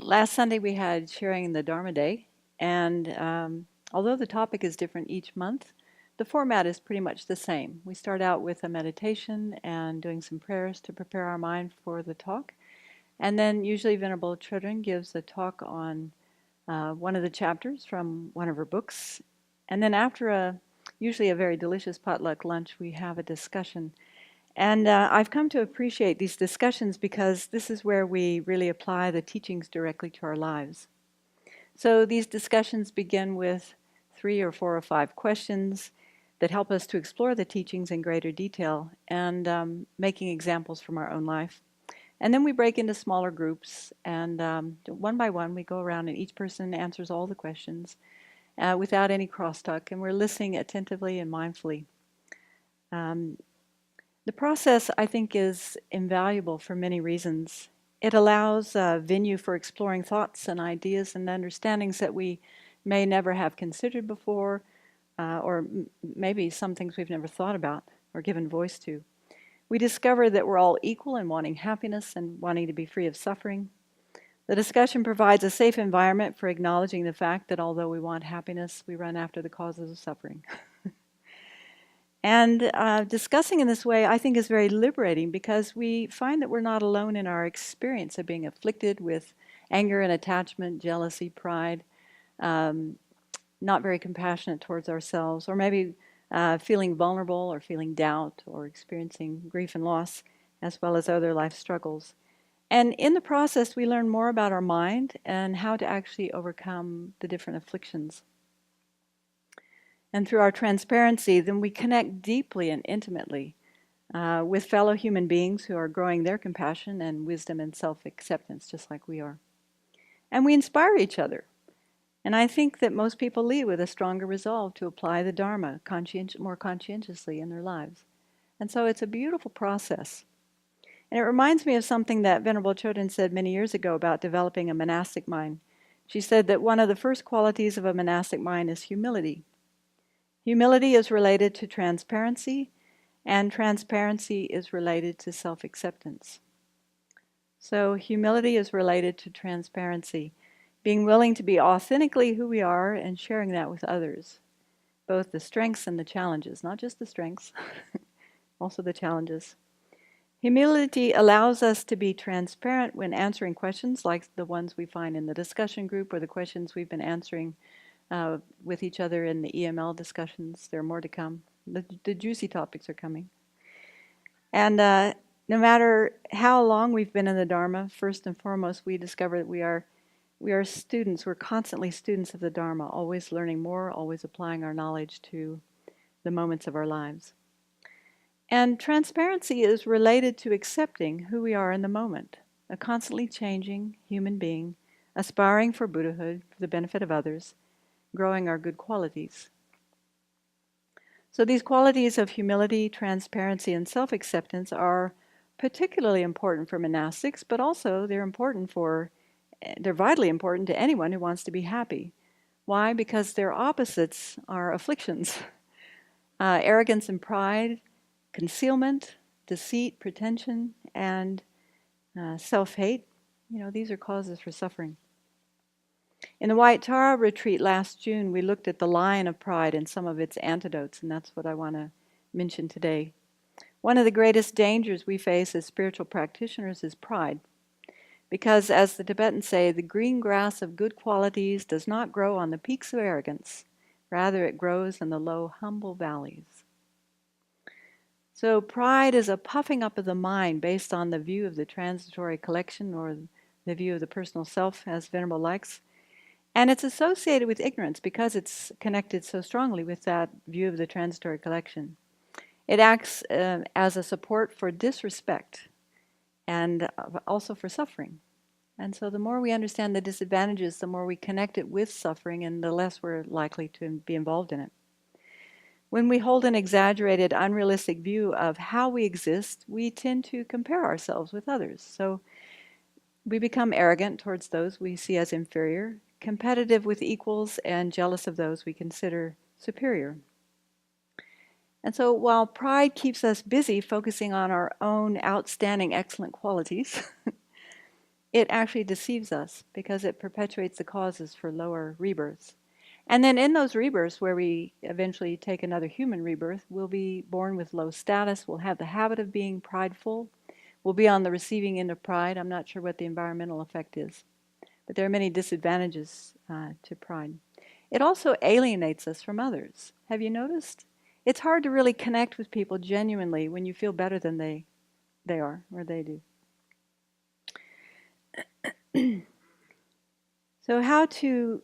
Last Sunday we had sharing the Dharma Day, and although the topic is different each month, the format is pretty much the same. We start out with a meditation and doing some prayers to prepare our mind for the talk, and then usually Venerable Chodron gives a talk on one of the chapters from one of her books, and then after usually a very delicious potluck lunch, we have a discussion. And I've come to appreciate these discussions because this is where we really apply the teachings directly to our lives. So these discussions begin with 3 or 4 or 5 questions that help us to explore the teachings in greater detail and making examples from our own life. And then we break into smaller groups, and one by one we go around and each person answers all the questions without any crosstalk, and we're listening attentively and mindfully. The process, I think, is invaluable for many reasons. It allows a venue for exploring thoughts and ideas and understandings that we may never have considered before, or maybe some things we've never thought about or given voice to. We discover that we're all equal in wanting happiness and wanting to be free of suffering. The discussion provides a safe environment for acknowledging the fact that although we want happiness, we run after the causes of suffering. And discussing in this way, I think, is very liberating because we find that we're not alone in our experience of being afflicted with anger and attachment, jealousy, pride, not very compassionate towards ourselves, or maybe feeling vulnerable or feeling doubt or experiencing grief and loss, as well as other life struggles. And in the process, we learn more about our mind and how to actually overcome the different afflictions. And through our transparency, then we connect deeply and intimately with fellow human beings who are growing their compassion and wisdom and self-acceptance just like we are. And we inspire each other. And I think that most people leave with a stronger resolve to apply the Dharma more conscientiously in their lives. And so it's a beautiful process. And it reminds me of something that Venerable Chodron said many years ago about developing a monastic mind. She said that one of the first qualities of a monastic mind is humility. Humility is related to transparency, and transparency is related to self-acceptance. So humility is related to transparency, being willing to be authentically who we are and sharing that with others, both the strengths and the challenges, not just the strengths, also the challenges. Humility allows us to be transparent when answering questions like the ones we find in the discussion group or the questions we've been answering with each other in the EML discussions. There are more to come. The juicy topics are coming. And no matter how long we've been in the Dharma, first and foremost, we discover that we are students. We're constantly students of the Dharma, always learning more, always applying our knowledge to the moments of our lives. And transparency is related to accepting who we are in the moment, a constantly changing human being, aspiring for Buddhahood for the benefit of others, growing our good qualities. So these qualities of humility, transparency, and self-acceptance are particularly important for monastics, but also they're vitally important to anyone who wants to be happy. Why? Because their opposites are afflictions. Arrogance and pride, concealment, deceit, pretension, and self-hate. These are causes for suffering. In the White Tara retreat last June, we looked at the lion of pride and some of its antidotes, and that's what I want to mention today. One of the greatest dangers we face as spiritual practitioners is pride. Because, as the Tibetans say, the green grass of good qualities does not grow on the peaks of arrogance. Rather, it grows in the low, humble valleys. So pride is a puffing up of the mind based on the view of the transitory collection or the view of the personal self, as Venerable likes. And it's associated with ignorance because it's connected so strongly with that view of the transitory collection. It acts as a support for disrespect and also for suffering. And so the more we understand the disadvantages, the more we connect it with suffering and the less we're likely to be involved in it. When we hold an exaggerated, unrealistic view of how we exist, we tend to compare ourselves with others. So we become arrogant towards those we see as inferior, competitive with equals, and jealous of those we consider superior. And so while pride keeps us busy focusing on our own outstanding, excellent qualities, it actually deceives us because it perpetuates the causes for lower rebirths. And then in those rebirths, where we eventually take another human rebirth, we'll be born with low status, we'll have the habit of being prideful, we'll be on the receiving end of pride. I'm not sure what the environmental effect is, but there are many disadvantages to pride. It also alienates us from others. Have you noticed? It's hard to really connect with people genuinely when you feel better than they are or they do. So how to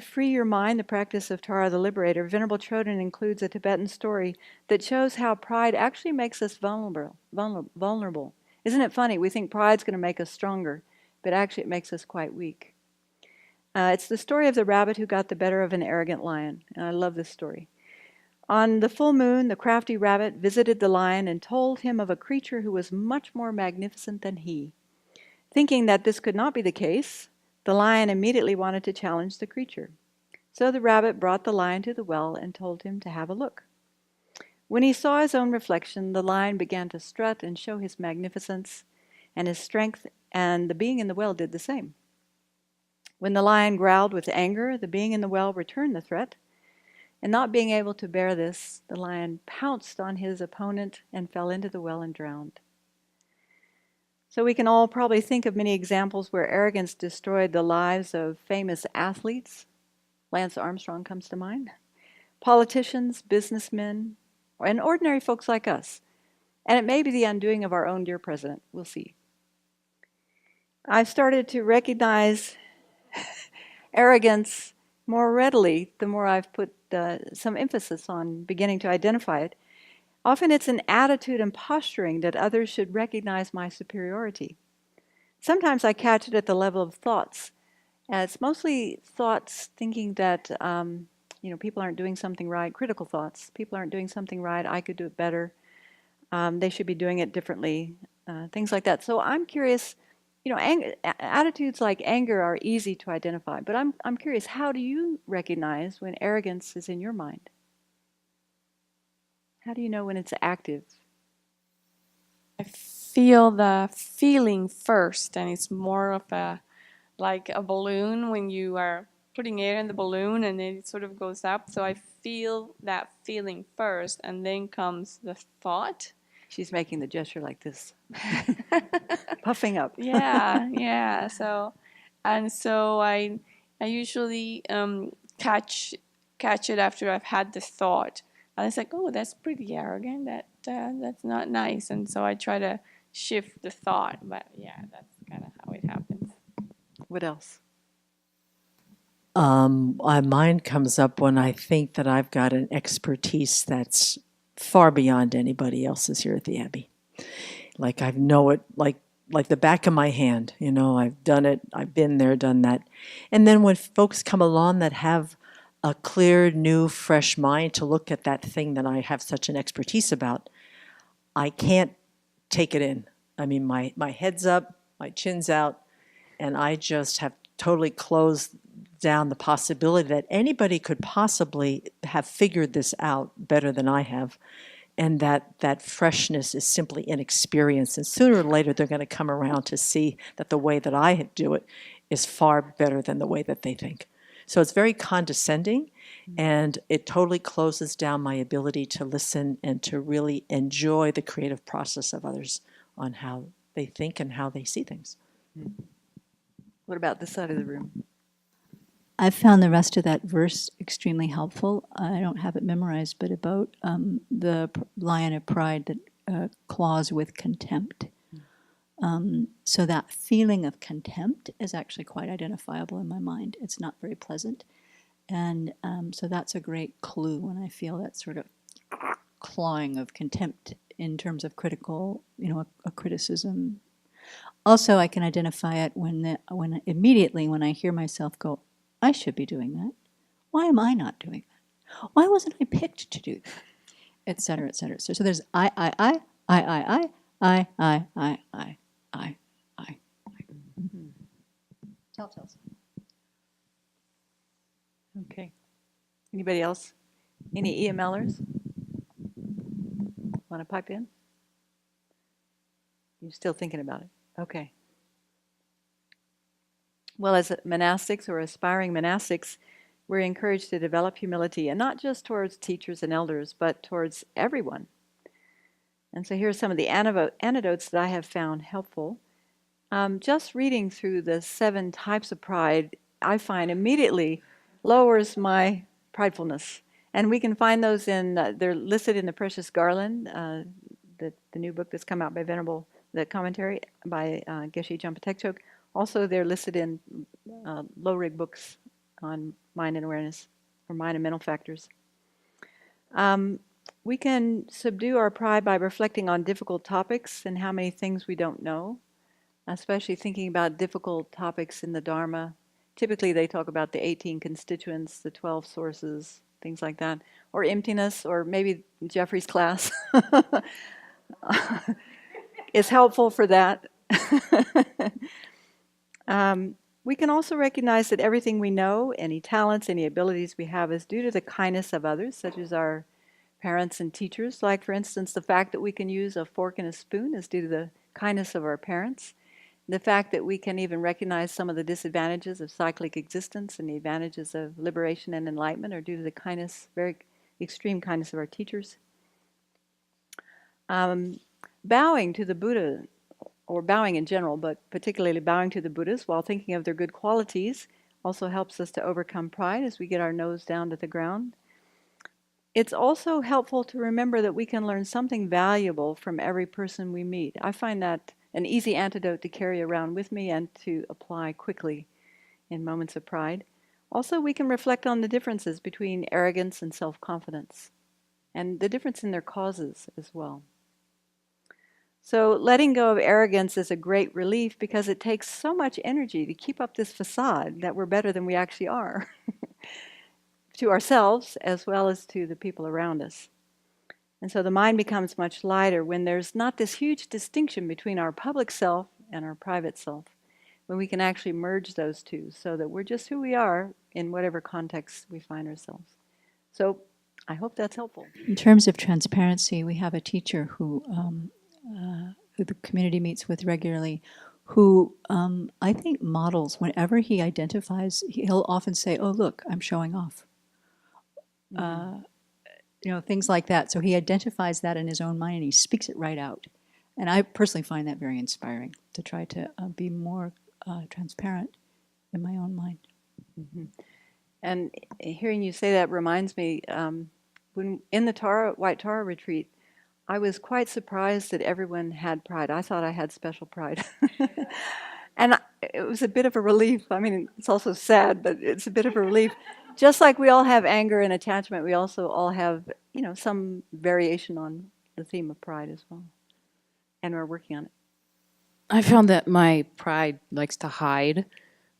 free your mind, the practice of Tara the Liberator, Venerable Choden includes a Tibetan story that shows how pride actually makes us vulnerable. Isn't it funny? We think pride's going to make us stronger, but actually it makes us quite weak. It's the story of the rabbit who got the better of an arrogant lion. And I love this story. On the full moon, the crafty rabbit visited the lion and told him of a creature who was much more magnificent than he. Thinking that this could not be the case, the lion immediately wanted to challenge the creature. So the rabbit brought the lion to the well and told him to have a look. When he saw his own reflection, the lion began to strut and show his magnificence and his strength, and the being in the well did the same. When the lion growled with anger, the being in the well returned the threat, and not being able to bear this, the lion pounced on his opponent and fell into the well and drowned. So we can all probably think of many examples where arrogance destroyed the lives of famous athletes. Lance Armstrong comes to mind. Politicians, businessmen, and ordinary folks like us. And it may be the undoing of our own dear president. We'll see. I've started to recognize arrogance more readily the more I've put some emphasis on beginning to identify it. Often it's an attitude and posturing that others should recognize my superiority. Sometimes I catch it at the level of thoughts. It's mostly thoughts thinking that people aren't doing something right, critical thoughts. People aren't doing something right, I could do it better. They should be doing it differently, things like that. So I'm curious, attitudes like anger are easy to identify, but I'm curious, how do you recognize when arrogance is in your mind? How do you know when it's active? I feel the feeling first, and it's more of like a balloon when you are putting air in the balloon and then it sort of goes up. So I feel that feeling first, and then comes the thought. She's making the gesture like this. Puffing up. Yeah. So I usually catch it after I've had the thought. And it's like, oh, that's pretty arrogant. That's not nice. And so I try to shift the thought. But yeah, that's kind of how it happens. What else? My mind comes up when I think that I've got an expertise that's far beyond anybody else's here at the Abbey. Like I know it like the back of my hand. I've done it. I've been there, done that. And then when folks come along that have a clear, new, fresh mind to look at that thing that I have such an expertise about, I can't take it in. I mean, my head's up, my chin's out, and I just have totally closed down the possibility that anybody could possibly have figured this out better than I have, and that freshness is simply inexperience. And sooner or later, they're going to come around to see that the way that I do it is far better than the way that they think. So it's very condescending, and it totally closes down my ability to listen and to really enjoy the creative process of others on how they think and how they see things. What about this side of the room? I've found the rest of that verse extremely helpful. I don't have it memorized, but about the lion of pride that claws with contempt. So that feeling of contempt is actually quite identifiable in my mind. It's not very pleasant. And so that's a great clue when I feel that sort of clawing of contempt in terms of critical, a criticism. Also, I can identify it when immediately when I hear myself go, I should be doing that. Why am I not doing that? Why wasn't I picked to do that? Et cetera, et cetera. So there's I. Telltales. Okay. Anybody else? Any EMLers? Want to pipe in? You're still thinking about it. Okay. Well, as monastics or aspiring monastics, we're encouraged to develop humility, and not just towards teachers and elders, but towards everyone. And so here are some of the anecdotes that I have found helpful. Just reading through the 7 types of pride, I find immediately lowers my pridefulness. And we can find those they're listed in the Precious Garland, the new book that's come out by Venerable, the commentary by Geshe Jumpa Tekchok. Also, they're listed in low-rig books on mind and awareness, or mind and mental factors. We can subdue our pride by reflecting on difficult topics and how many things we don't know, especially thinking about difficult topics in the Dharma. Typically, they talk about the 18 constituents, the 12 sources, things like that, or emptiness, or maybe Jeffrey's class is helpful for that. We can also recognize that everything we know, any talents, any abilities we have, is due to the kindness of others, such as our parents and teachers. Like, for instance, the fact that we can use a fork and a spoon is due to the kindness of our parents. The fact that we can even recognize some of the disadvantages of cyclic existence and the advantages of liberation and enlightenment are due to the kindness, very extreme kindness of our teachers. Bowing to the Buddha, or bowing in general, but particularly bowing to the Buddhas while thinking of their good qualities, also helps us to overcome pride as we get our nose down to the ground. It's also helpful to remember that we can learn something valuable from every person we meet. I find that an easy antidote to carry around with me and to apply quickly in moments of pride. Also, we can reflect on the differences between arrogance and self-confidence, and the difference in their causes as well. So letting go of arrogance is a great relief because it takes so much energy to keep up this facade that we're better than we actually are, to ourselves as well as to the people around us. And so the mind becomes much lighter when there's not this huge distinction between our public self and our private self, when we can actually merge those two so that we're just who we are in whatever context we find ourselves. So I hope that's helpful. In terms of transparency, we have a teacher who the community meets with regularly, who I think models, whenever he identifies, he'll often say, "Oh, look, I'm showing off." Things like that. So he identifies that in his own mind and he speaks it right out. And I personally find that very inspiring, to try to be more transparent in my own mind. Mm-hmm. And hearing you say that reminds me, when in the White Tara retreat, I was quite surprised that everyone had pride. I thought I had special pride. And it was a bit of a relief. I mean, it's also sad, but it's a bit of a relief. Just like we all have anger and attachment, we also all have, some variation on the theme of pride as well. And we're working on it. I found that my pride likes to hide,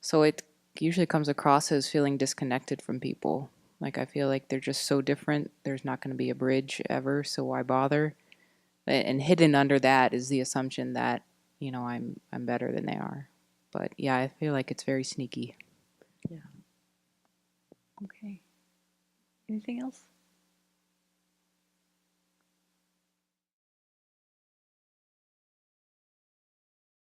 so it usually comes across as feeling disconnected from people. Like, I feel like they're just so different, there's not going to be a bridge ever, so why bother? And hidden under that is the assumption that, I'm better than they are. But yeah, I feel like it's very sneaky. Yeah. Okay. Anything else?